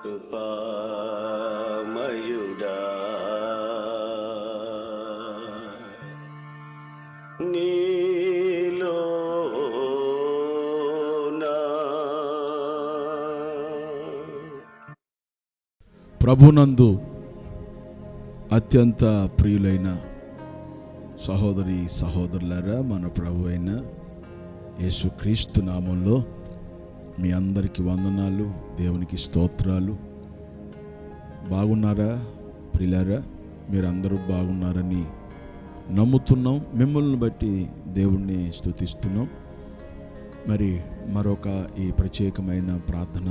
కృపామయుడా నీలోనా ప్రభునందు అత్యంత ప్రియులైన సహోదరి సహోదరులారా, మన ప్రభు అయిన యేసుక్రీస్తు నామంలో మీ అందరికీ వందనాలు, దేవునికి స్తోత్రాలు. బాగున్నారా ప్రియులారా? మీరందరూ బాగున్నారని నమ్ముతున్నాం. మిమ్మల్ని బట్టి దేవుణ్ణి స్తుతిస్తున్నాం. మరి మరొక ఈ ప్రత్యేకమైన ప్రార్థన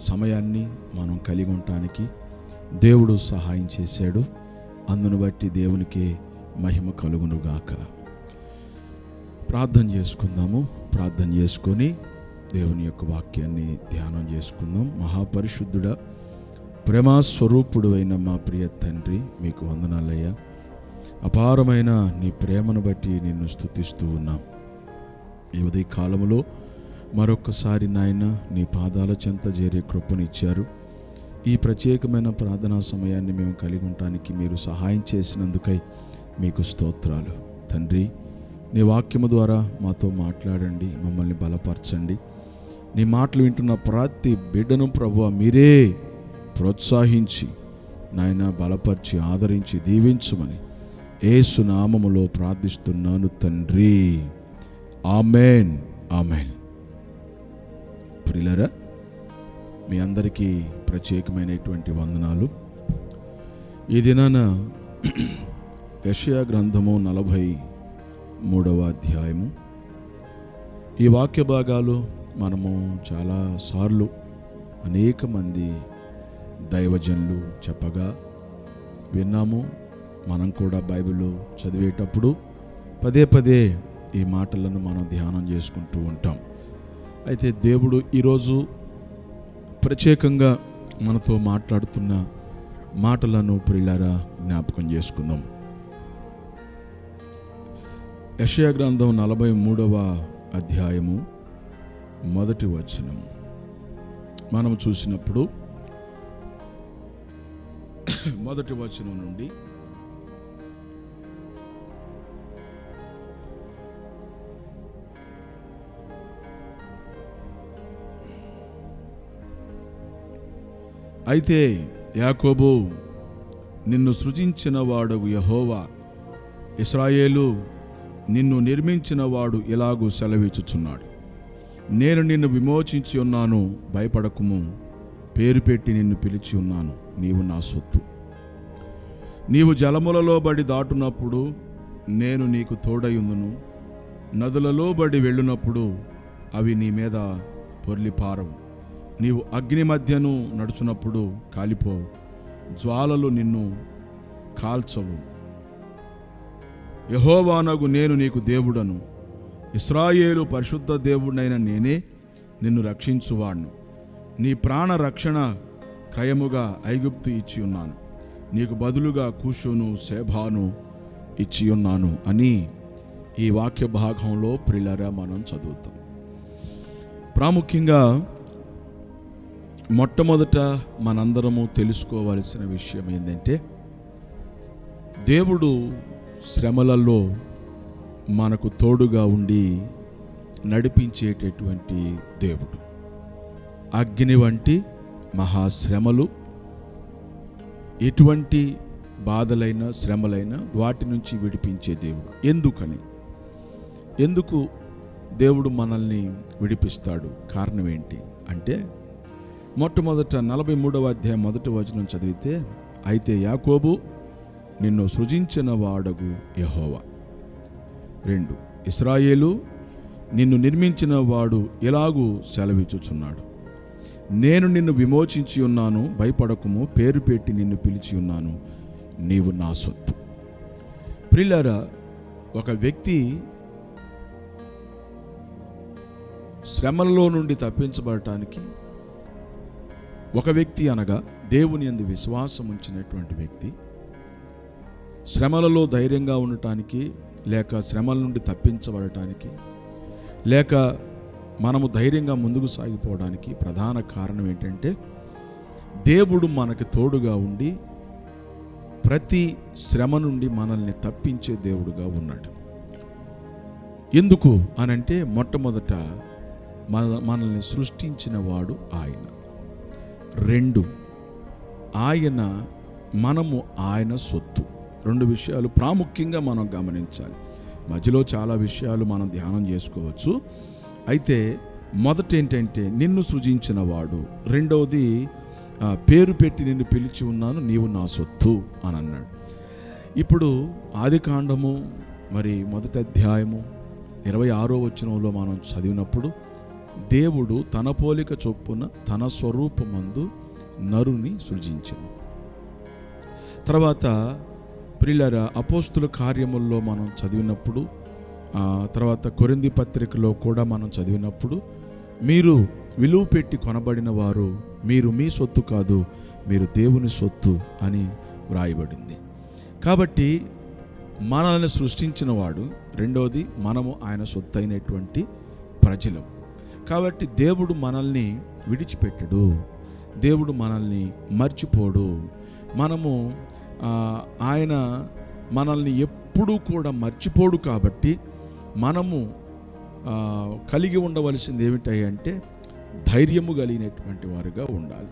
సమయాన్ని మనం కలిగి ఉండటానికి దేవుడు సహాయం చేశాడు. అందును బట్టి దేవునికే మహిమ కలుగునుగాక. ప్రార్థన చేసుకుందాము. ప్రార్థన చేసుకొని దేవుని యొక్క వాక్యాన్ని ధ్యానం చేసుకుందాం. మహాపరిశుద్ధుడా, ప్రేమ స్వరూపుడు అయిన మా ప్రియ తండ్రి, మీకు వందనాలయ్యా. అపారమైన నీ ప్రేమను బట్టి నిన్ను స్తుతిస్తూ ఉన్నాం. ఈ ఉదయ కాలంలో మరొక్కసారి నాయన నీ పాదాల చెంత చేరే కృపనిచ్చారు. ఈ ప్రత్యేకమైన ప్రార్థనా సమయాన్ని మేము కలిగి ఉండటానికి మీరు సహాయం చేసినందుకై మీకు స్తోత్రాలు తండ్రి. నీ వాక్యము ద్వారా మాతో మాట్లాడండి, మమ్మల్ని బలపరచండి. నీ మాటలు వింటున్న ప్రతి బిడ్డను ప్రభువా మీరే ప్రోత్సహించి నాయన బలపరిచి ఆదరించి దీవించమని యేసు నామములో ప్రార్థిస్తున్నాను తండ్రి. ఆమేన్, ఆమేన్. ప్రియులారా, మీ అందరికీ ప్రత్యేకమైనటువంటి వందనాలు. ఈ దినాన యెషయా గ్రంథము 43వ అధ్యాయము. ఈ వాక్య భాగాలు మనము చాలాసార్లు అనేక మంది దైవజనులు చెప్పగా విన్నాము. మనం కూడా బైబిల్ చదివేటప్పుడు పదే పదే ఈ మాటలను మనం ధ్యానం చేసుకుంటూ ఉంటాం. అయితే దేవుడు ఈరోజు ప్రత్యేకంగా మనతో మాట్లాడుతున్న మాటలను ప్రియులారా జ్ఞాపకం చేసుకుందాం. యెషయా గ్రంథం 43వ అధ్యాయము 1వ వచనం మనం చూసినప్పుడు 1వ వచనం నుండి అయితే యాకోబు, నిన్ను సృజించిన వాడు యెహోవా, ఇశ్రాయేలు, నిన్ను నిర్మించిన వాడు ఇలాగూ సెలవిచ్చుచున్నాడు. నేను నిన్ను విమోచించి ఉన్నాను, భయపడకుము. పేరు పెట్టి నిన్ను పిలిచి ఉన్నాను, నీవు నా సొత్తు. నీవు జలములలో బడి దాటునప్పుడు నేను నీకు తోడయుందును. నదులలో బడి వెళ్ళునప్పుడు అవి నీ మీద పొర్లిపారవు. నీవు అగ్ని మధ్యను నడుచున్నప్పుడు కాలిపోవు, జ్వాలలు నిన్ను కాల్చవు. యెహోవానగు నేను నీకు దేవుడను, ఇశ్రాయేలు పరిశుద్ధ దేవుడైన నేనే నిన్ను రక్షించువాడును. నీ ప్రాణ రక్షణ క్రయముగా ఐగుప్తు ఇచ్చి ఉన్నాను, నీకు బదులుగా కూషును సేబాను ఇచ్చి ఉన్నాను అని ఈ వాక్య భాగంలో ప్రియులారా మనం చదువుతాం. ప్రాముఖ్యంగా మొట్టమొదట మనందరము తెలుసుకోవలసిన విషయం ఏంటంటే, దేవుడు శ్రమలలో మనకు తోడుగా ఉండి నడిపించేటటువంటి దేవుడు. అగ్ని వంటి మహాశ్రమలు, ఎటువంటి బాధలైన శ్రమలైన వాటి నుంచి విడిపించే దేవుడు. ఎందుకు దేవుడు మనల్ని విడిపిస్తాడు? కారణం ఏంటి అంటే, మొట్టమొదట 43వ అధ్యాయం 1వ వచనం చదివితే, అయితే యాకోబు, నిన్ను సృజించిన వాడగు యెహోవా. 2, ఇశ్రాయేలు, నిన్ను నిర్మించిన వాడు ఇలాగూ సెలవిచ్చుచున్నాడు. నేను నిన్ను విమోచించి ఉన్నాను, భయపడకుము. పేరు పెట్టి నిన్ను పిలిచి ఉన్నాను, నీవు నా సొత్తు. ప్రియులారా, ఒక వ్యక్తి శ్రమలలో నుండి తప్పించబడటానికి, ఒక వ్యక్తి అనగా దేవుని యందు విశ్వాసం ఉంచినటువంటి వ్యక్తి శ్రమలలో ధైర్యంగా ఉండటానికి, లేక శ్రమల నుండి తప్పించబడటానికి, లేక మనము ధైర్యంగా ముందుకు సాగిపోవడానికి ప్రధాన కారణం ఏంటంటే, దేవుడు మనకి తోడుగా ఉండి ప్రతి శ్రమ నుండి మనల్ని తప్పించే దేవుడుగా ఉన్నాడు. ఎందుకు అనంటే మొట్టమొదట మనల్ని సృష్టించిన వాడు ఆయన. 2, మనము ఆయన సొత్తు. 2 విషయాలు ప్రాముఖ్యంగా మనం గమనించాలి. మధ్యలో చాలా విషయాలు మనం ధ్యానం చేసుకోవచ్చు. అయితే మొదట ఏంటంటే నిన్ను సృజించిన వాడు, రెండవది పేరు పెట్టి నిన్ను పిలిచి ఉన్నాను, నీవు నా సొత్తు అని అన్నాడు. ఇప్పుడు ఆదికాండము మరి 1వ అధ్యాయము 26వ వచనంలో మనం చదివినప్పుడు దేవుడు తన పోలిక చొప్పున తన స్వరూపమందు నరుని సృజించెను. తర్వాత ప్రియులారా అపోస్తుల కార్యముల్లో మనం చదివినప్పుడు, తర్వాత కొరింథీ పత్రికలో కూడా మనం చదివినప్పుడు, మీరు విలువ పెట్టి కొనబడిన వారు, మీరు మీ సొత్తు కాదు, మీరు దేవుని సొత్తు అని వ్రాయబడింది. కాబట్టి మనల్ని సృష్టించిన వాడు, రెండవది మనము ఆయన సొత్తు అయినటువంటి ప్రజలం. కాబట్టి దేవుడు మనల్ని విడిచిపెట్టడు, దేవుడు మనల్ని మర్చిపోడు. మనము ఆయన మనల్ని ఎప్పుడూ కూడా మర్చిపోడు. కాబట్టి మనము కలిగి ఉండవలసింది ఏమిటంటే ధైర్యము కలిగినటువంటి వారుగా ఉండాలి.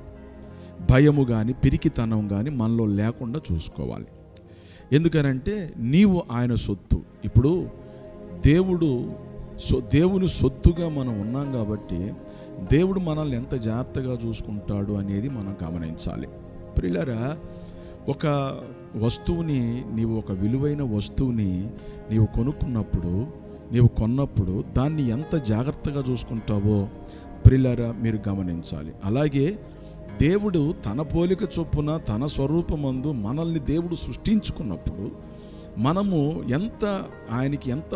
భయము కానీ పిరికితనం కానీ మనలో లేకుండా చూసుకోవాలి. ఎందుకనంటే నీవు ఆయన సొత్తు. ఇప్పుడు దేవుని సొత్తుగా మనం ఉన్నాం కాబట్టి దేవుడు మనల్ని ఎంత జాగ్రత్తగా చూసుకుంటాడు అనేది మనం గమనించాలి. ప్రియులారా, ఒక వస్తువుని, నీవు ఒక విలువైన వస్తువుని నీవు కొన్నప్పుడు దాన్ని ఎంత జాగ్రత్తగా చూసుకుంటావో ప్రియులారా మీరు గమనించాలి. అలాగే దేవుడు తన పోలిక చొప్పున తన స్వరూపమందు మనల్ని దేవుడు సృష్టించుకున్నప్పుడు మనము ఆయనకి ఎంత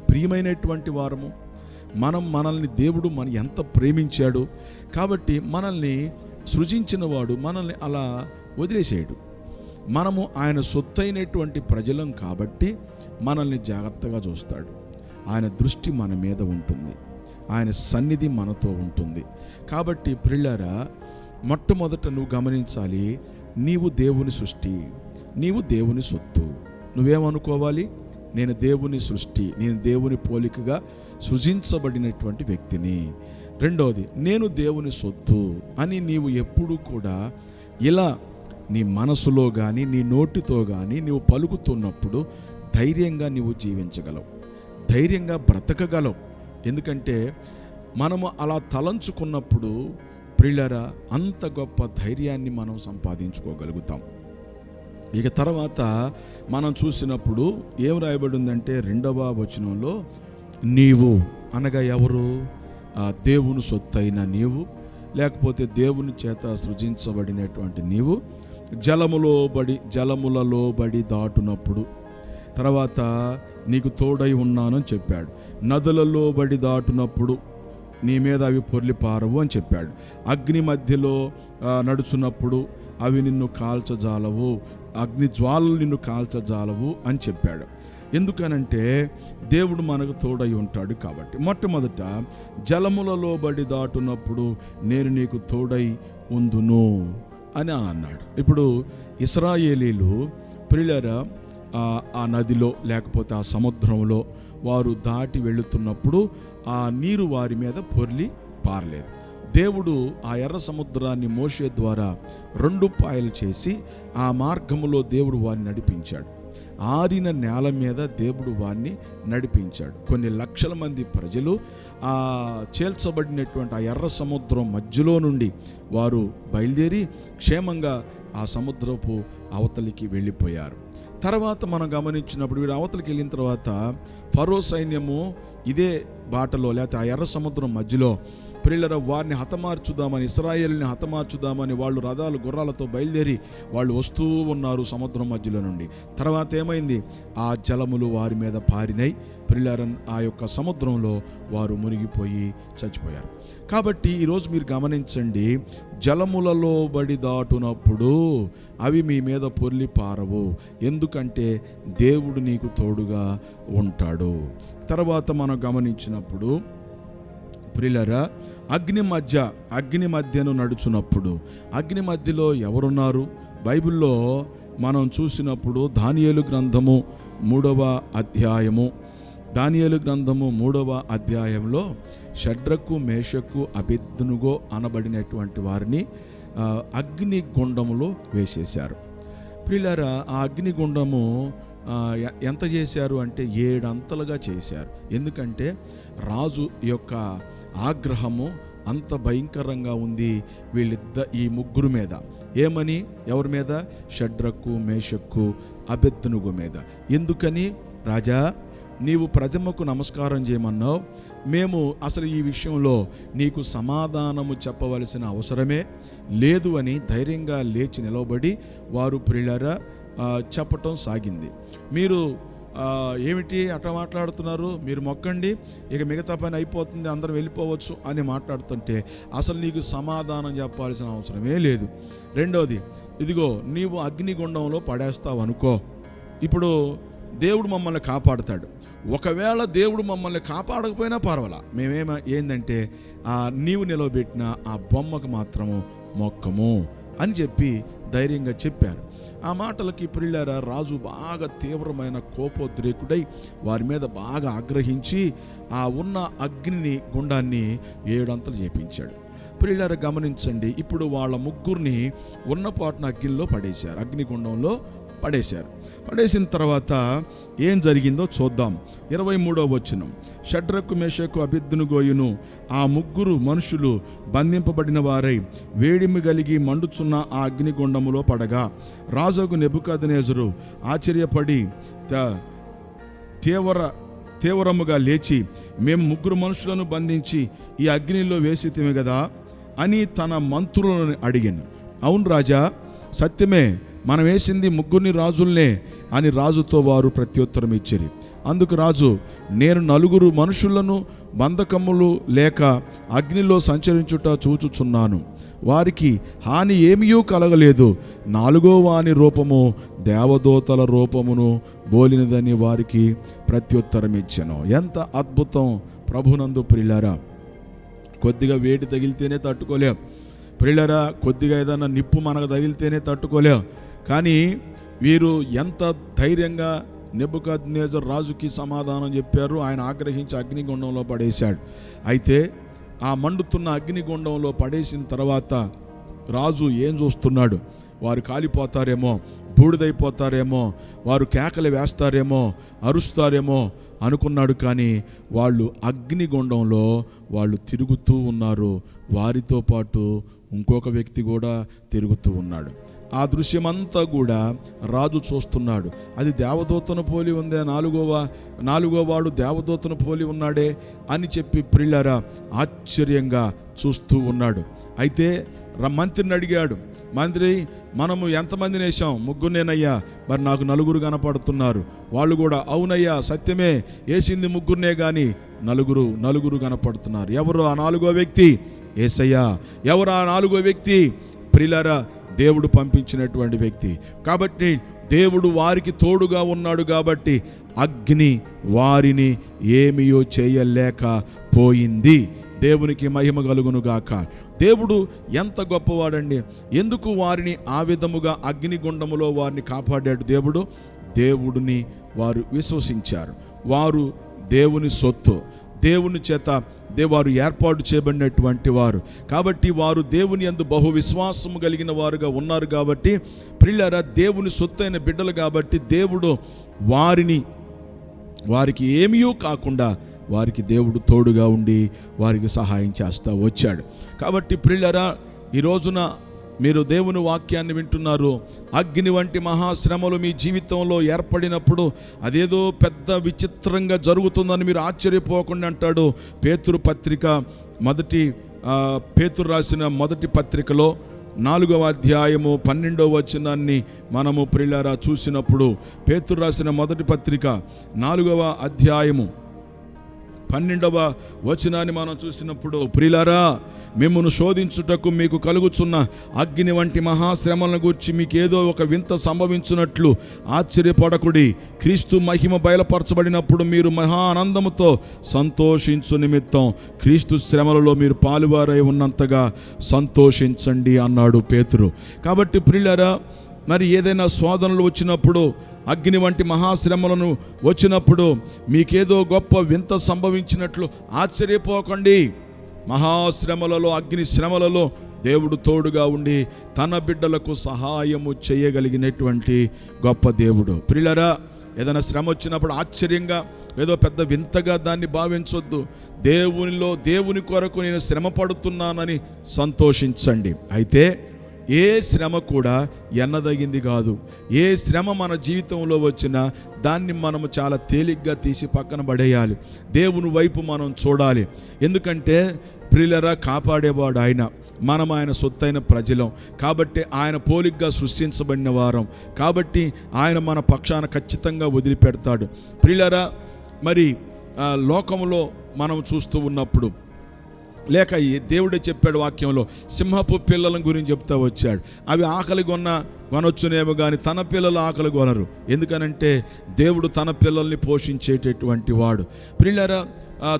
ప్రియమైనటువంటి వారము, మనల్ని దేవుడు ఎంత ప్రేమించాడు. కాబట్టి మనల్ని సృజించిన వాడు మనల్ని అలా వదిలేసేయడు. మనము ఆయన సొత్తైనటువంటి ప్రజలం కాబట్టి మనల్ని జాగ్రత్తగా చూస్తాడు. ఆయన దృష్టి మన మీద ఉంటుంది, ఆయన సన్నిధి మనతో ఉంటుంది. కాబట్టి ప్రియులారా, మొట్టమొదట నువ్వు గమనించాలి, నీవు దేవుని సృష్టి, నీవు దేవుని సొత్తు. నువ్వేమనుకోవాలి? నేను దేవుని సృష్టి, నేను దేవుని పోలికగా సృజించబడినటువంటి వ్యక్తిని. రెండవది, నేను దేవుని సొత్తు అని నీవు ఎప్పుడూ కూడా ఇలా నీ మనసులో కానీ నీ నోటితో కానీ నీవు పలుకుతున్నప్పుడు ధైర్యంగా నీవు జీవించగలవు, ధైర్యంగా బ్రతకగలవు. ఎందుకంటే మనము అలా తలంచుకున్నప్పుడు ప్రియులారా అంత గొప్ప ధైర్యాన్ని మనం సంపాదించుకోగలుగుతాం. ఇక తర్వాత మనం చూసినప్పుడు ఏం రాయబడి ఉందంటే 2వ వచనంలో, నీవు అనగా ఎవరు? దేవుని సొత్తైన నీవు, లేకపోతే దేవుని చేత సృజించబడినటువంటి నీవు జలములలో బడి దాటునప్పుడు, తర్వాత నీకు తోడై ఉన్నానని చెప్పాడు. నదులలో బడి దాటునప్పుడు నీ మీద అవి పొర్లి పారవు అని చెప్పాడు. అగ్ని మధ్యలో నడుచున్నప్పుడు అవి నిన్ను కాల్చజాలవు, అగ్ని జ్వాలలు నిన్ను కాల్చజాలవు అని చెప్పాడు. ఎందుకనంటే దేవుడు మనకు తోడై ఉంటాడు కాబట్టి. మొట్టమొదట జలములలో బడి దాటునప్పుడు నేను నీకు తోడై ఉందును అని అన్నాడు. ఇప్పుడు ఇశ్రాయేలీలు ప్రియులారా ఆ నదిలో లేకపోతే ఆ సముద్రంలో వారు దాటి వెళుతున్నప్పుడు ఆ నీరు వారి మీద పొర్లి పారలేదు. దేవుడు ఆ ఎర్ర సముద్రాన్ని మోషే ద్వారా 2 పాయలు చేసి ఆ మార్గములో దేవుడు వారిని నడిపించాడు. ఆరిన నేల మీద దేవుడు వారిని నడిపించాడు. కొన్ని లక్షల మంది ప్రజలు ఆ చేల్చబడినటువంటి ఆ ఎర్ర సముద్రం మధ్యలో నుండి వారు బయలుదేరి క్షేమంగా ఆ సముద్రపు అవతలికి వెళ్ళిపోయారు. తర్వాత మనం గమనించినప్పుడు వీడు అవతలికి వెళ్ళిన తర్వాత ఫరో సైన్యము ఇదే బాటలో లేకపోతే ఆ ఎర్ర సముద్రం మధ్యలో ప్రియులారా వారిని హతమార్చుదామని, ఇశ్రాయేలుని హతమార్చుదామని వాళ్ళు రథాలు గుర్రాలతో బయలుదేరి వాళ్ళు వస్తూ ఉన్నారు సముద్రం మధ్యలో నుండి. తర్వాత ఏమైంది? ఆ జలములు వారి మీద పారినాయి. ప్రియులారా ఆ యొక్క సముద్రంలో వారు మునిగిపోయి చచ్చిపోయారు. కాబట్టి ఈరోజు మీరు గమనించండి, జలములలో బడి దాటునప్పుడు అవి మీ మీద పొర్లి పారవు, ఎందుకంటే దేవుడు నీకు తోడుగా ఉంటాడు. తర్వాత మనం గమనించినప్పుడు ప్రియులారా, అగ్ని మధ్యను నడుచున్నప్పుడు అగ్ని మధ్యలో ఎవరున్నారు? బైబిల్లో మనం చూసినప్పుడు దానియేలు గ్రంథము 3వ అధ్యాయంలో షడ్రకు, మేషకు, అబేద్నెగో అనబడినటువంటి వారిని అగ్ని గుండములో వేసేశారు. ప్రియులారా, ఆ అగ్నిగుండము ఎంత చేశారు అంటే 7 అంతలుగా చేశారు. ఎందుకంటే రాజు యొక్క ఆగ్రహము అంత భయంకరంగా ఉంది ఈ ముగ్గురు మీద. ఏమని? ఎవరి మీద? షడ్రకు, మేషకు, అబేద్నెగో మీద. ఎందుకని? రాజా, నీవు ప్రతిమకు నమస్కారం చేయమన్నావు, మేము అసలు ఈ విషయంలో నీకు సమాధానము చెప్పవలసిన అవసరమే లేదు అని ధైర్యంగా లేచి నిలవబడి వారు ప్రియులారా చెప్పటం సాగింది. మీరు ఏమిటి అట్లా మాట్లాడుతున్నారు? మీరు మొక్కండి, ఇక మిగతా పని అయిపోతుంది, అందరం వెళ్ళిపోవచ్చు అని మాట్లాడుతుంటే అసలు నీకు సమాధానం చెప్పాల్సిన అవసరమే లేదు. రెండోది, ఇదిగో నీవు అగ్నిగుండంలో పడేస్తావు అనుకో, ఇప్పుడు దేవుడు మమ్మల్ని కాపాడుతాడు. ఒకవేళ దేవుడు మమ్మల్ని కాపాడకపోయినా పర్వాలా, ఏంటంటే నీవు నిలవబెట్టిన ఆ బొమ్మకు మాత్రము మొక్కము అని చెప్పి ధైర్యంగా చెప్పారు. ఆ మాటలకి ప్రియులారా రాజు బాగా తీవ్రమైన కోపోద్రేకుడై వారి మీద బాగా ఆగ్రహించి ఆ ఉన్న అగ్ని గుండాన్ని 7 అంతలు చేపించాడు. ప్రియులారా గమనించండి, ఇప్పుడు వాళ్ళ ముగ్గురిని ఉన్నపాటున అగ్నిలో పడేశారు, అగ్నిగుండంలో పడేశారు. పడేసిన తర్వాత ఏం జరిగిందో చూద్దాం. 23వ వచనం, షడ్రకు, మేషకు, అబేద్నెగోయును ఆ ముగ్గురు మనుషులు బంధింపబడిన వారై వేడిమి కలిగి మండుచున్న ఆ అగ్నిగుండములో పడగా రాజుకు నెబుకద్నెజరు ఆశ్చర్యపడి తీవ్రముగా లేచి, మేము ముగ్గురు మనుషులను బంధించి ఈ అగ్నిలో వేసితిమి కదా అని తన మంత్రులను అడిగాను. అవును రాజా, సత్యమే, మనం వేసింది ముగ్గురిని రాజుల్నే అని రాజుతో వారు ప్రత్యుత్తరం ఇచ్చిరి. అందుకు రాజు, నేను 4 మనుషులను బంధకములు లేక అగ్నిలో సంచరించుట చూచుచున్నాను, వారికి హాని ఏమీయూ కలగలేదు. 4వ వాని రూపము దేవదూతల రూపమును బోలినదని వారికి ప్రత్యుత్తరం ఇచ్చెను. ఎంత అద్భుతం ప్రభునందు ప్రియులారా! కొద్దిగా వేడి తగిలితేనే తట్టుకోలేం ప్రియులారా, కొద్దిగా ఏదైనా నిప్పు మనకు తగిలితేనే తట్టుకోలేం. కానీ వీరు ఎంత ధైర్యంగా నెబుకద్నెజరు రాజుకి సమాధానం చెప్పారు. ఆయన ఆగ్రహించి అగ్నిగుండంలో పడేశాడు. అయితే ఆ మండుతున్న అగ్నిగుండంలో పడేసిన తర్వాత రాజు ఏం చూస్తున్నాడు? వారు కాలిపోతారేమో, బూడిదైపోతారేమో, వారు కేకలు వేస్తారేమో, అరుస్తారేమో అనుకున్నాడు. కానీ వాళ్ళు అగ్నిగుండంలో వాళ్ళు తిరుగుతూ ఉన్నారు. వారితో పాటు ఇంకొక వ్యక్తి కూడా తిరుగుతూ ఉన్నాడు. ఆ దృశ్యమంతా కూడా రాజు చూస్తున్నాడు. అది దేవదూతను పోలి ఉందే, నాలుగో వాడు దేవదూతను పోలి ఉన్నాడే అని చెప్పి ప్రియులారా ఆశ్చర్యంగా చూస్తూ ఉన్నాడు. అయితే మంత్రిని అడిగాడు, మంత్రి, మనము ఎంతమందిని వేసాం? 3 మరి నాకు 4 కనపడుతున్నారు. వాళ్ళు కూడా అవునయ్యా సత్యమే, వేసింది 3 కానీ 4 కనపడుతున్నారు. ఎవరు ఆ 4వ వ్యక్తి? యేసయ్య. ఎవరు ఆ 4వ వ్యక్తి? ప్రియులారా దేవుడు పంపించినటువంటి వ్యక్తి. కాబట్టి దేవుడు వారికి తోడుగా ఉన్నాడు కాబట్టి అగ్ని వారిని ఏమీయో చేయలేకపోయింది. దేవునికి మహిమ కలుగును గాక. దేవుడు ఎంత గొప్పవాడండి! ఎందుకు వారిని ఆ విధముగా అగ్నిగుండములో వారిని కాపాడాడు దేవుడు? దేవుడిని వారు విశ్వసించారు. వారు దేవుని సొత్తు, దేవుని చేత వారు ఏర్పాటు చేయబడినటువంటి వారు కాబట్టి వారు దేవుని యందు బహు విశ్వాసము కలిగిన వారుగా ఉన్నారు. కాబట్టి ప్రియులారా దేవుని సొత్తైన బిడ్డలు కాబట్టి దేవుడు వారికి ఏమీ కాకుండా వారికి దేవుడు తోడుగా ఉండి వారికి సహాయం చేస్తూ వచ్చాడు. కాబట్టి ప్రియులారా ఈ రోజున మీరు దేవుని వాక్యాన్ని వింటున్నారు. అగ్ని వంటి మహాశ్రమలు మీ జీవితంలో ఏర్పడినప్పుడు అదేదో పెద్ద విచిత్రంగా జరుగుతుందని మీరు ఆశ్చర్యపోకుండా అంటాడు. పేతురు రాసిన మొదటి పత్రికలో 4వ అధ్యాయము 12వ వచనాన్ని మనము ప్రియులారా చూసినప్పుడు, పేతురు రాసిన మొదటి పత్రిక 4వ అధ్యాయము 12వ వచనాన్ని మనం చూసినప్పుడు, ప్రియులారా, మిమ్మును శోధించుటకు మీకు కలుగుచున్న అగ్ని వంటి మహాశ్రమలను గూర్చి మీకేదో ఒక వింత సంభవించున్నట్లు ఆశ్చర్యపడకుడి. క్రీస్తు మహిమ బయలుపరచబడినప్పుడు మీరు మహా ఆనందముతో సంతోషించు నిమిత్తం క్రీస్తు శ్రమలలో మీరు పాలువారై ఉన్నంతగా సంతోషించండి అన్నాడు పేతురు. కాబట్టి ప్రియులారా, మరి ఏదైనా శోధనలు వచ్చినప్పుడు, అగ్ని వంటి మహాశ్రమలను వచ్చినప్పుడు మీకేదో గొప్ప వింత సంభవించినట్లు ఆశ్చర్యపోకండి. మహాశ్రమలలో, అగ్ని శ్రమలలో దేవుడు తోడుగా ఉండి తన బిడ్డలకు సహాయము చేయగలిగినటువంటి గొప్ప దేవుడు. ప్రియులారా, ఏదైనా శ్రమ వచ్చినప్పుడు ఆశ్చర్యంగా, ఏదో పెద్ద వింతగా దాన్ని భావించొద్దు. దేవుని కొరకు నేను శ్రమ పడుతున్నానని సంతోషించండి. అయితే ఏ శ్రమ కూడా ఎన్నదగింది కాదు. ఏ శ్రమ మన జీవితంలో వచ్చినా దాన్ని మనము చాలా తేలిగ్గా తీసి పక్కన పడేయాలి. దేవుని వైపు మనం చూడాలి. ఎందుకంటే ప్రియులరా, కాపాడేవాడు ఆయన, మనం ఆయన సొత్తైన ప్రజలం. కాబట్టి ఆయన పోలిగ్గా సృష్టించబడిన వారం. కాబట్టి ఆయన మన పక్షాన ఖచ్చితంగా వదిలిపెడతాడు. ప్రియులరా, మరి లోకంలో మనం చూస్తూ ఉన్నప్పుడు, లేక దేవుడే చెప్పాడు వాక్యంలో, సింహపు పిల్లల గురించి చెప్తా వచ్చాడు. అవి ఆకలి కొనొచ్చునేమో కానీ తన పిల్లలు ఆకలి కొనరు. ఎందుకనంటే దేవుడు తన పిల్లల్ని పోషించేటటువంటి వాడు. ప్రియులారా,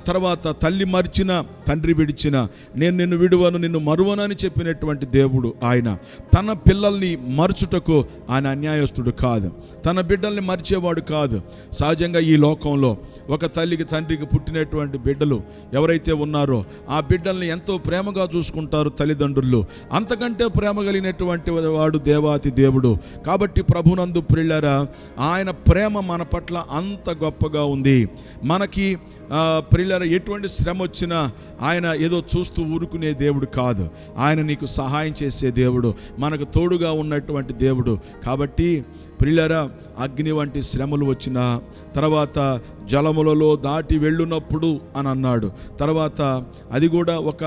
తర్వాత తల్లి మరిచిన, తండ్రి విడిచిన, నేను నిన్ను విడువను, నిన్ను మరువనని చెప్పినటువంటి దేవుడు ఆయన. తన పిల్లల్ని మరచుటకు ఆయన అన్యాయస్తుడు కాదు, తన బిడ్డల్ని మరిచేవాడు కాదు. సహజంగా ఈ లోకంలో ఒక తల్లికి తండ్రికి పుట్టినటువంటి బిడ్డలు ఎవరైతే ఉన్నారో ఆ బిడ్డల్ని ఎంతో ప్రేమగా చూసుకుంటారు తల్లిదండ్రులు. అంతకంటే ప్రేమ కలిగినటువంటి వాడు దేవాతి దేవుడు. కాబట్టి ప్రభునందు ప్రియులారా, ఆయన ప్రేమ మన పట్ల అంత గొప్పగా ఉంది. మనకి ప్రియులారా, ఎటువంటి శ్రమ వచ్చినా ఆయన ఏదో చూస్తూ ఊరుకునే దేవుడు కాదు. ఆయన నీకు సహాయం చేసే దేవుడు, మనకు తోడుగా ఉన్నటువంటి దేవుడు. కాబట్టి ప్రియులారా, అగ్ని వంటి శ్రమలు వచ్చిన తర్వాత జలములలో దాటి వెళ్ళునప్పుడు అని అన్నాడు. తర్వాత అది కూడా ఒక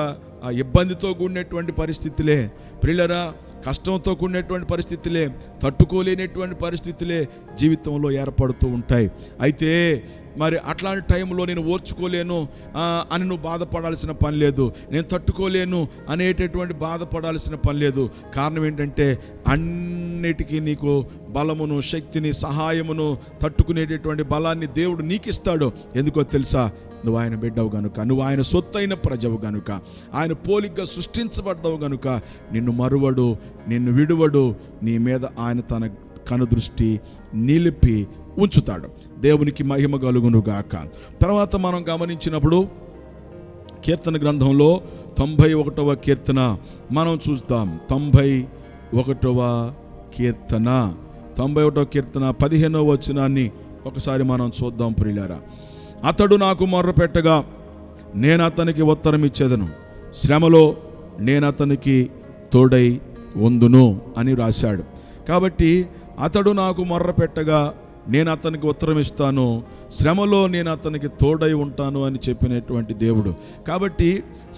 ఇబ్బందితో కూడినటువంటి పరిస్థితులే. ప్రియులారా, కష్టంతో కూడినటువంటి పరిస్థితులే, తట్టుకోలేనటువంటి పరిస్థితులే జీవితంలో ఏర్పడుతూ ఉంటాయి. అయితే మరి అట్లాంటి టైంలో నేను ఓర్చుకోలేను అని నువ్వు బాధపడాల్సిన పని లేదు, నేను తట్టుకోలేను అనేటటువంటి బాధపడాల్సిన పని లేదు. కారణం ఏంటంటే అన్నిటికీ నీకు బలమును, శక్తిని, సహాయమును, తట్టుకునేటటువంటి బలాన్ని దేవుడు నీకు ఇస్తాడు. ఎందుకో తెలుసా? నువ్వు ఆయన బిడ్డవు గనుక, నువ్వు ఆయన సొత్తైన ప్రజవు గనుక, ఆయన పోలిగ్గా సృష్టించబడ్డవు గనుక నిన్ను మరువడు, నిన్ను విడువడు. నీ మీద ఆయన తన కనుదృష్టి నిలిపి ఉంచుతాడు. దేవునికి మహిమ కలుగునుగాక. తర్వాత మనం గమనించినప్పుడు కీర్తన గ్రంథంలో 91వ కీర్తన మనం చూద్దాం. 91వ కీర్తన 15వ వచనాన్ని ఒకసారి మనం చూద్దాం ప్రియులారా. అతడు నాకు మొర్రపెట్టగా నేను అతనికి ఉత్తరం ఇచ్చేదను, శ్రమలో నేను అతనికి తోడై ఉందును అని రాశాడు. కాబట్టి అతడు నాకు మొర్రపెట్టగా నేను అతనికి ఉత్తరం ఇస్తాను, శ్రమలో నేను అతనికి తోడై ఉంటాను అని చెప్పినటువంటి దేవుడు. కాబట్టి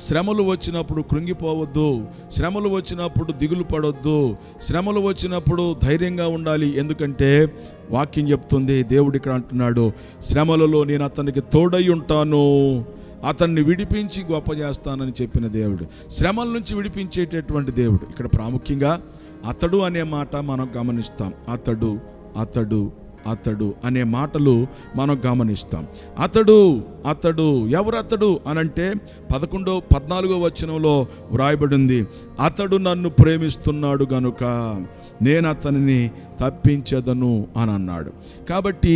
శ్రమలు వచ్చినప్పుడు కృంగిపోవద్దు, శ్రమలు వచ్చినప్పుడు దిగులు పడొద్దు, శ్రమలు వచ్చినప్పుడు ధైర్యంగా ఉండాలి. ఎందుకంటే వాక్యం చెప్తుంది, దేవుడు ఇక్కడ అంటున్నాడు, శ్రమలలో నేను అతనికి తోడై ఉంటాను, అతన్ని విడిపించి గొప్ప చేస్తానని చెప్పిన దేవుడు. శ్రమల నుంచి విడిపించేటటువంటి దేవుడు. ఇక్కడ ప్రాముఖ్యంగా అతడు అనే మాట మనం గమనిస్తాం. అతడు అతడు అతడు అనే మాటలు మనం గమనిస్తాం. అతడు అతడు ఎవరు అతడు అనంటే 14వ వచనంలో వ్రాయబడింది, అతడు నన్ను ప్రేమిస్తున్నాడు గనుక నేను అతనిని తప్పించదను అని అన్నాడు. కాబట్టి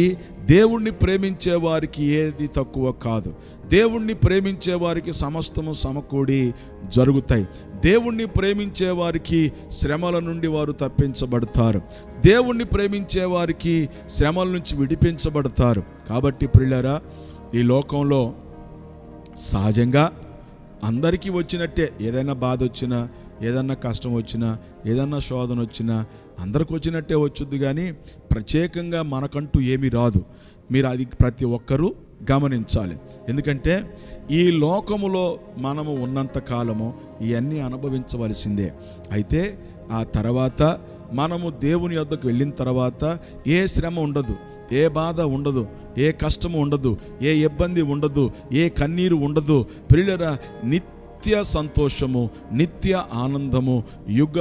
దేవుణ్ణి ప్రేమించే వారికి ఏది తక్కువ కాదు. దేవుణ్ణి ప్రేమించే వారికి సమస్తము సమకూడి జరుగుతాయి. దేవుణ్ణి ప్రేమించే వారికి శ్రమల నుండి వారు తప్పించబడతారు. దేవుణ్ణి ప్రేమించే వారికి శ్రమల నుంచి విడిపించబడతారు. కాబట్టి ప్రియులారా, ఈ లోకంలో సహజంగా అందరికీ వచ్చినట్టే ఏదైనా బాధ వచ్చినా, ఏదన్నా కష్టం వచ్చినా, ఏదన్నా శోధన వచ్చినా అందరికి వచ్చినట్టే వచ్చుద్ది. కానీ ప్రత్యేకంగా మనకంటూ ఏమీ రాదు. మీరు అది ప్రతి ఒక్కరూ గమనించాలి. ఎందుకంటే ఈ లోకములో మనము ఉన్నంత కాలము ఇవన్నీ అనుభవించవలసిందే. అయితే ఆ తర్వాత మనము దేవుని యొద్దకు వెళ్ళిన తర్వాత ఏ శ్రమ ఉండదు. ఏ బాధ ఉండదు, ఏ కష్టము ఉండదు, ఏ ఇబ్బంది ఉండదు, ఏ కన్నీరు ఉండదు. ప్రియులారా, నిత్య సంతోషము, నిత్య ఆనందము, యుగ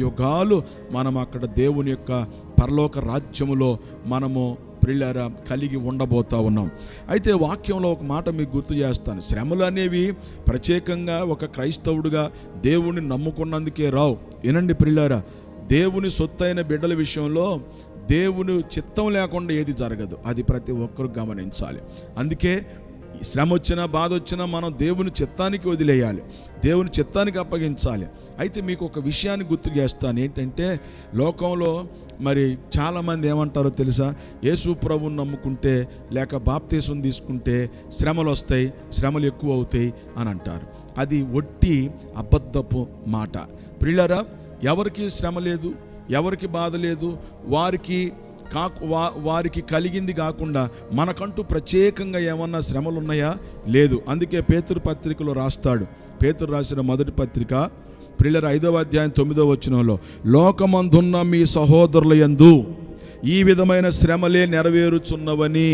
యుగాలు మనం అక్కడ దేవుని యొక్క పరలోక రాజ్యములో మనము ప్రియులారా కలిగి ఉండబోతా ఉన్నాం. అయితే వాక్యంలో ఒక మాట మీకు గుర్తు చేస్తాను. శ్రమలు అనేవి ప్రత్యేకంగా ఒక క్రైస్తవుడిగా దేవుణ్ణి నమ్ముకున్నందుకే రావు. వినండి ప్రియులారా, దేవుని సొత్తైన బిడ్డల విషయంలో దేవుని చిత్తం లేకుండా ఏది జరగదు. అది ప్రతి ఒక్కరు గమనించాలి. అందుకే శ్రమ వచ్చినా బాధ వచ్చినా మనం దేవుని చిత్తానికి వదిలేయాలి, దేవుని చిత్తానికి అప్పగించాలి. అయితే మీకు ఒక విషయాన్ని గుర్తు చేస్తాను. ఏంటంటే లోకంలో మరి చాలామంది ఏమంటారో తెలుసా? యేసు ప్రభువుని నమ్ముకుంటే లేక బాప్తీసం తీసుకుంటే శ్రమలు వస్తాయి, శ్రమలు ఎక్కువ అవుతాయి అని అంటారు. అది ఒట్టి అబద్ధపు మాట. ప్రియులారా, ఎవరికి శ్రమ లేదు, ఎవరికి బాధ లేదు, వారికి కలిగింది కాకుండా మనకంటూ ప్రత్యేకంగా ఏమన్నా శ్రమలు ఉన్నాయా? లేదు. అందుకే పేతురు పత్రికలో రాస్తాడు. పేతురు రాసిన మొదటి పత్రిక ప్రియులారా 5వ అధ్యాయం 9వ వచనంలో, లోకమందున్న మీ సహోదరుల యందు ఈ విధమైన శ్రమలే నెరవేరుచున్నవని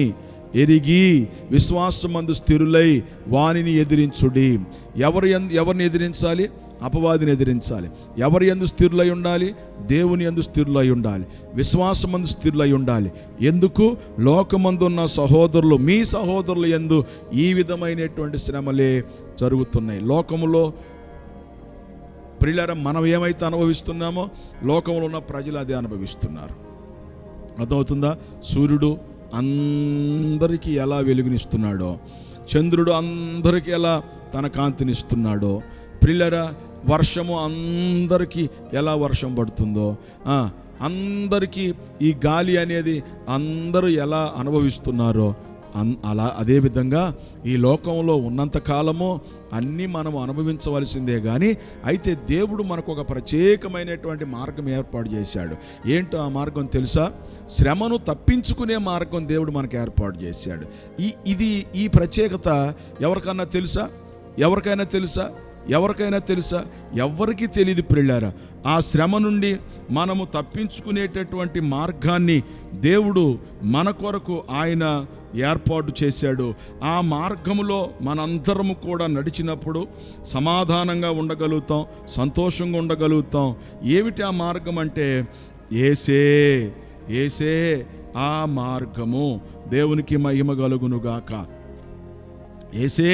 ఎరిగి విశ్వాసమందు స్థిరులై వానిని ఎదిరించుడి. ఎవరిని ఎదిరించాలి? అపవాదిని ఎదిరించాలి. ఎవరి యందు స్థిరులై ఉండాలి? దేవుని యందు స్థిరులై ఉండాలి, విశ్వాసమందు స్థిరులై ఉండాలి. ఎందుకు? లోకమందున్న సహోదరులు, మీ సహోదరుల యందు ఈ విధమైనటువంటి శ్రమలే జరుగుతున్నాయి. లోకములో ప్రియులారా, మనం ఏమైతే అనుభవిస్తున్నామో లోకంలో ఉన్న ప్రజలు అదే అనుభవిస్తున్నారు. అర్థమవుతుందా? సూర్యుడు అందరికీ ఎలా వెలుగునిస్తున్నాడో, చంద్రుడు అందరికీ ఎలా తన కాంతినిస్తున్నాడో, ప్రియులారా వర్షము అందరికీ ఎలా వర్షం పడుతుందో, అందరికీ ఈ గాలి అనేది అందరూ ఎలా అనుభవిస్తున్నారో అదేవిధంగా ఈ లోకంలో ఉన్నంత కాలము అన్నీ మనం అనుభవించవలసిందే. కానీ అయితే దేవుడు మనకు ఒక ప్రత్యేకమైనటువంటి మార్గం ఏర్పాటు చేశాడు. ఏంటో ఆ మార్గం తెలుసా? శ్రమను తప్పించుకునే మార్గం దేవుడు మనకు ఏర్పాటు చేశాడు. ఈ ప్రత్యేకత ఎవరికైనా తెలుసా? ఎవరికి తెలియదు ప్రియులారా. ఆ శ్రమ నుండి మనము తప్పించుకునేటటువంటి మార్గాన్ని దేవుడు మన కొరకు ఆయన ఏర్పాటు చేశాడు. ఆ మార్గములో మనందరము కూడా నడిచినప్పుడు సమాధానంగా ఉండగలుగుతాం, సంతోషంగా ఉండగలుగుతాం. ఏమిటి ఆ మార్గం అంటే యేసే ఆ మార్గము. దేవునికి మహిమ కలుగునుగాక. యేసే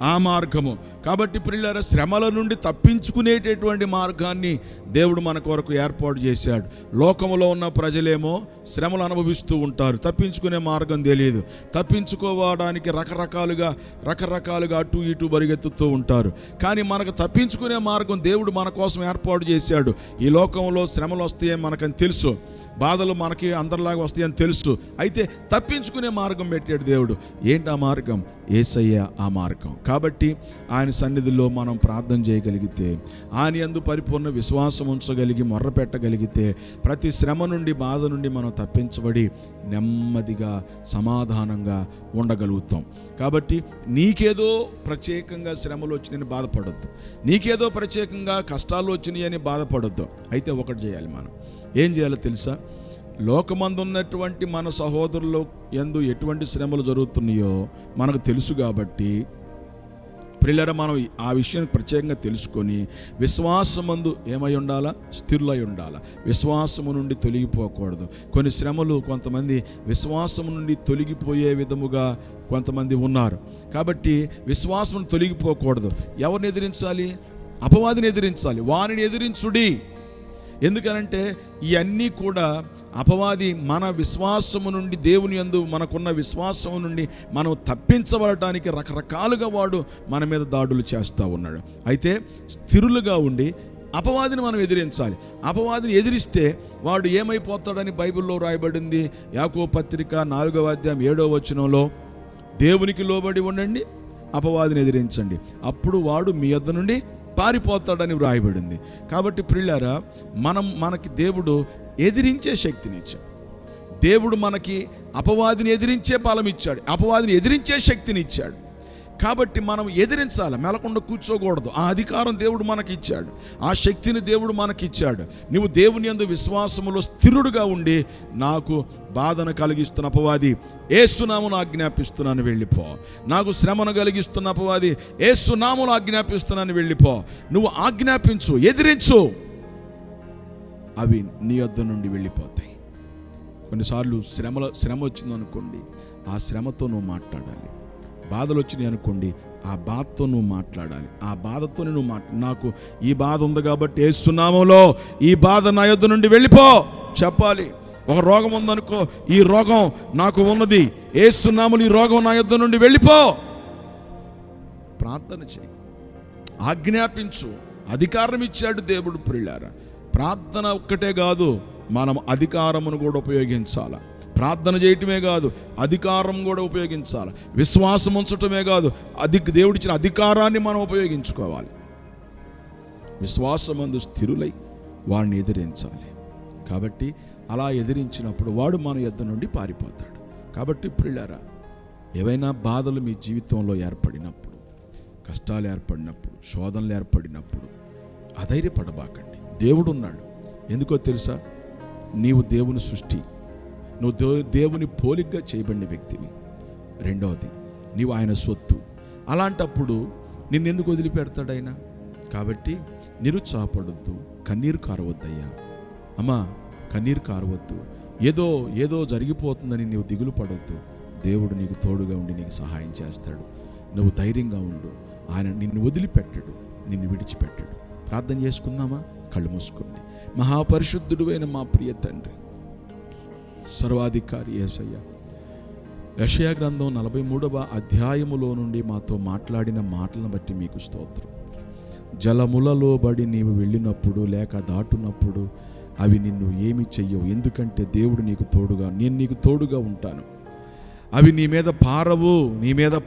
ఆ మార్గము. కాబట్టి ప్రియులారా, శ్రమల నుండి తప్పించుకునేటటువంటి మార్గాన్ని దేవుడు మన కొరకు ఏర్పాటు చేశాడు. లోకములో ఉన్న ప్రజలేమో శ్రమలు అనుభవిస్తూ ఉంటారు, తప్పించుకునే మార్గం తెలియదు. తప్పించుకోవడానికి రకరకాలుగా అటు ఇటు పరిగెత్తుతూ ఉంటారు. కానీ మనకు తప్పించుకునే మార్గం దేవుడు మన కోసం ఏర్పాటు చేశాడు. ఈ లోకంలో శ్రమలు వస్తాయని మనకని తెలుసు, బాధలు మనకి అందరిలాగా వస్తాయని తెలుసు. అయితే తప్పించుకునే మార్గం పెట్టాడు దేవుడు. ఏంటి ఆ మార్గం? యేసయ్య ఆ మార్గం. కాబట్టి ఆయన సన్నిధిలో మనం ప్రార్థన చేయగలిగితే, ఆయన యందు పరిపూర్ణ విశ్వాసం ఉంచగలిగి మొర్ర పెట్టగలిగితే, ప్రతి శ్రమ నుండి బాధ నుండి మనం తప్పించబడి నెమ్మదిగా సమాధానంగా ఉండగలుగుతాం. కాబట్టి నీకేదో ప్రత్యేకంగా శ్రమలు వచ్చినాయని బాధపడొద్దు, నీకేదో ప్రత్యేకంగా కష్టాలు వచ్చినాయని బాధపడొద్దు. అయితే ఒకటి చేయాలి. మనం ఏం చేయాలో తెలుసా? లోకమందున్నటువంటి మన సహోదరుల యందు ఎటువంటి శ్రమలు జరుగుతున్నాయో మనకు తెలుసు. కాబట్టి ప్రియులారా, మనం ఆ విషయాన్ని ప్రత్యేకంగా తెలుసుకొని విశ్వాసమందు ఏమై ఉండాలా? స్థిరులై ఉండాలా. విశ్వాసము నుండి తొలగిపోకూడదు. కొన్ని శ్రమలు కొంతమంది విశ్వాసము నుండి తొలగిపోయే విధముగా కొంతమంది ఉన్నారు. కాబట్టి విశ్వాసం తొలగిపోకూడదు. ఎవరిని ఎదిరించాలి? అపవాదిని ఎదిరించాలి. వానిని ఎదిరించుడి. ఎందుకనంటే ఇవన్నీ కూడా అపవాది మన విశ్వాసము నుండి, దేవుని యందు మనకున్న విశ్వాసము నుండి మనం తప్పించబడటానికి రకరకాలుగా వాడు మన మీద దాడులు చేస్తూ ఉన్నాడు. అయితే స్థిరులుగా ఉండి అపవాదిని మనం ఎదిరించాలి. అపవాదిని ఎదిరిస్తే వాడు ఏమైపోతాడని బైబిల్లో రాయబడింది. యాకోబు పత్రిక 4వ అధ్యాయం 7వ వచనంలో, దేవునికి లోబడి ఉండండి, అపవాదిని ఎదిరించండి, అప్పుడు వాడు మీ యొద్ద నుండి పారిపోతాడని వ్రాయబడింది. కాబట్టి ప్రియులారా, మనకి దేవుడు ఎదిరించే శక్తిని ఇచ్చాడు. దేవుడు మనకి అపవాదిని ఎదిరించే బలం ఇచ్చాడు, అపవాదిని ఎదిరించే శక్తిని ఇచ్చాడు. కాబట్టి మనం ఎదిరించాలి, మెలకుండా కూర్చోకూడదు. ఆ అధికారం దేవుడు మనకి ఇచ్చాడు, ఆ శక్తిని దేవుడు మనకి ఇచ్చాడు. నువ్వు దేవుని యందు విశ్వాసములో స్థిరుడుగా ఉండి, నాకు బాధను కలిగిస్తున్న అపవాది యేసునామమున ఆజ్ఞాపిస్తున్నాను వెళ్ళిపో, నాకు శ్రమను కలిగిస్తున్న అపవాది యేసునామమున ఆజ్ఞాపిస్తున్నాను వెళ్ళిపో. నువ్వు ఆజ్ఞాపించు, ఎదిరించు, అవి నీ వద్ద నుండి వెళ్ళిపోతాయి. కొన్నిసార్లు శ్రమ వచ్చిందనుకోండి, ఆ శ్రమతో నువ్వు మాట్లాడాలి. బాధలు వచ్చినాయి అనుకోండి, ఆ బాధతో నువ్వు మాట్లాడాలి. ఆ బాధతో నువ్వు నాకు ఈ బాధ ఉంది కాబట్టి యేసునామములో ఈ బాధ నా యొద్ద నుండి వెళ్ళిపో చెప్పాలి. ఒక రోగం ఉందనుకో, ఈ రోగం నాకు ఉన్నది, యేసునామములో ఈ రోగం నా యొద్ద నుండి వెళ్ళిపో. ప్రార్థన చేయి, ఆజ్ఞాపించు. అధికారం ఇచ్చాడు దేవుడు. ప్రియులారా, ప్రార్థన ఒక్కటే కాదు, మనం అధికారమును కూడా ఉపయోగించాలి. ప్రార్థన చేయటమే కాదు, అధికారం కూడా ఉపయోగించాలి. విశ్వాసం ఉంచటమే కాదు, దేవుడిచ్చిన అధికారాన్ని మనం ఉపయోగించుకోవాలి. విశ్వాసమందు స్థిరులై వాడిని ఎదిరించాలి. కాబట్టి అలా ఎదిరించినప్పుడు వాడు మన యొద్ద నుండి పారిపోతాడు. కాబట్టి ప్రియులారా, ఏవైనా బాధలు మీ జీవితంలో ఏర్పడినప్పుడు, కష్టాలు ఏర్పడినప్పుడు, శోధనలు ఏర్పడినప్పుడు అధైర్యపడబాకండి. దేవుడు ఉన్నాడు. ఎందుకో తెలుసా? నీవు దేవుని సృష్టి, నువ్వు దేవుని పోలికగా చేయబడిన వ్యక్తివి. రెండవది, నీవు ఆయన సొత్తు. అలాంటప్పుడు నిన్నెందుకు వదిలిపెడతాడు ఆయన? కాబట్టి నిరుత్సాహపడొద్దు, కన్నీరు కారవద్దయ్యా. అమ్మా, కన్నీరు కారవద్దు. ఏదో జరిగిపోతుందని నీవు దిగులు పడొద్దు. దేవుడు నీకు తోడుగా ఉండి నీకు సహాయం చేస్తాడు. నువ్వు ధైర్యంగా ఉండు. ఆయన నిన్ను వదిలిపెట్టడు, నిన్ను విడిచిపెట్టడు. ప్రార్థన చేసుకుందామా? కళ్ళు మూసుకోండి. మహాపరిశుద్ధుడు అయిన మా ప్రియ తండ్రి, సర్వాధికారి యేసయ్య, యెషయా గ్రంథం 43వ అధ్యాయములో నుండి మాతో మాట్లాడిన మాటలను బట్టి మీకు స్తోత్రం. జలములలో బడి నీవు వెళ్ళినప్పుడు లేక దాటునప్పుడు అవి నిన్ను ఏమి చెయ్యవు. ఎందుకంటే దేవుడు నీకు తోడుగా, నేను నీకు తోడుగా ఉంటాను. అవి నీ మీద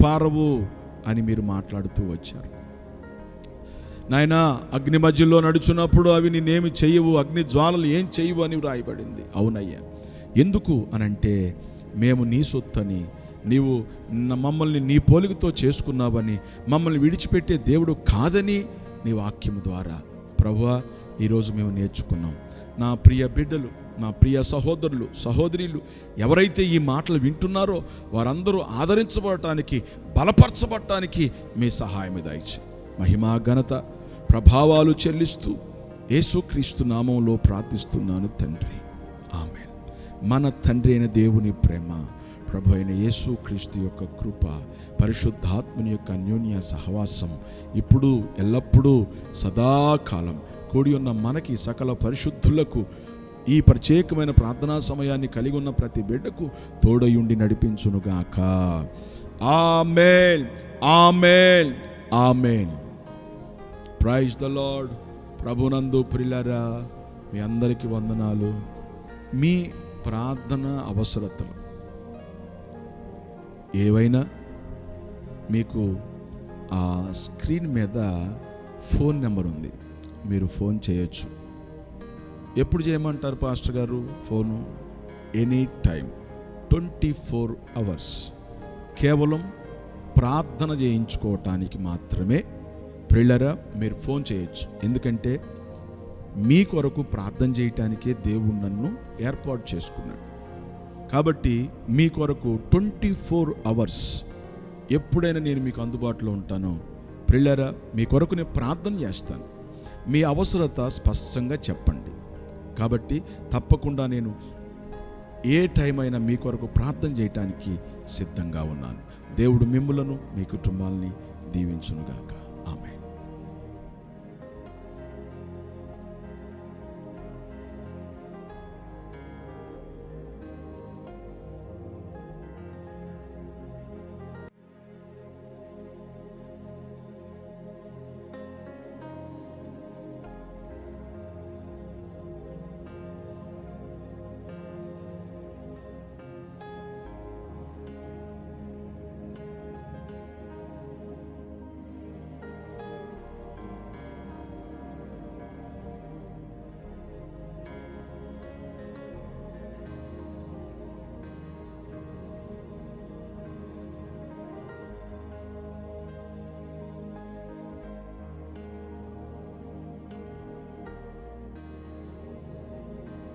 పారవు అని మీరు మాట్లాడుతూ వచ్చారు. నాయనా, అగ్ని మధ్యలో నడుచున్నప్పుడు అవి నిన్నేమి చెయ్యవు, అగ్ని జ్వాలలు ఏం చెయ్యవు అని వ్రాయబడింది. అవునయ్యా. ఎందుకు అనంటే, మేము నీ సొత్తని, నీవు మమ్మల్ని నీ పోలికతో చేసుకున్నావని, మమ్మల్ని విడిచిపెట్టే దేవుడు కాదని నీ వాక్యము ద్వారా ప్రభువా ఈరోజు మేము నేర్చుకున్నాం. నా ప్రియ బిడ్డలు, నా ప్రియ సహోదరులు సహోదరీలు ఎవరైతే ఈ మాటలు వింటున్నారో వారందరూ ఆదరించబడటానికి, బలపరచబడటానికి మీ సహాయం దయచేయండి. మహిమా ఘనత ప్రభావాలు చెల్లిస్తూ యేసుక్రీస్తు నామంలో ప్రార్థిస్తున్నాను తండ్రి, ఆమేన్. మన తండ్రి అయిన దేవుని ప్రేమ, ప్రభు అయిన యేసుక్రీస్తు యొక్క కృప, పరిశుద్ధాత్మని యొక్క అన్యోన్య సహవాసం ఇప్పుడు ఎల్లప్పుడూ సదాకాలం కూడి ఉన్న మనకి, సకల పరిశుద్ధులకు, ఈ ప్రత్యేకమైన ప్రార్థనా సమయాన్ని కలిగి ఉన్న ప్రతి బిడ్డకు తోడయుండి నడిపించునుగాక. ఆమేన్, ఆమేన్, ఆమేన్. Praise the Lord. ప్రభునందు ప్రియులారా, మీ అందరికీ వందనాలు. మీ ప్రార్థన అవసరతలు ఏవైనా మీకు ఆ స్క్రీన్ మీద ఫోన్ నెంబర్ ఉంది, మీరు ఫోన్ చేయొచ్చు. ఎప్పుడు చేయమంటారు పాస్టర్ గారు ఫోను? Any time, 24 hours. కేవలం ప్రార్థన చేయించుకోవటానికి మాత్రమే ప్రియులారా మీరు ఫోన్ చేయొచ్చు. ఎందుకంటే మీ కొరకు ప్రార్థన చేయటానికే దేవుడు నన్ను ఏర్పాటు చేసుకున్నాడు. కాబట్టి మీ కొరకు 24 hours ఎప్పుడైనా నేను మీకు అందుబాటులో ఉంటాను. ప్రియులారా, మీ కొరకు నేను ప్రార్థన చేస్తాను. మీ అవసరత స్పష్టంగా చెప్పండి. కాబట్టి తప్పకుండా నేను ఏ టైం అయినా మీ కొరకు ప్రార్థన చేయటానికి సిద్ధంగా ఉన్నాను. దేవుడు మిమ్ములను, మీ కుటుంబాలని దీవించునుగాక.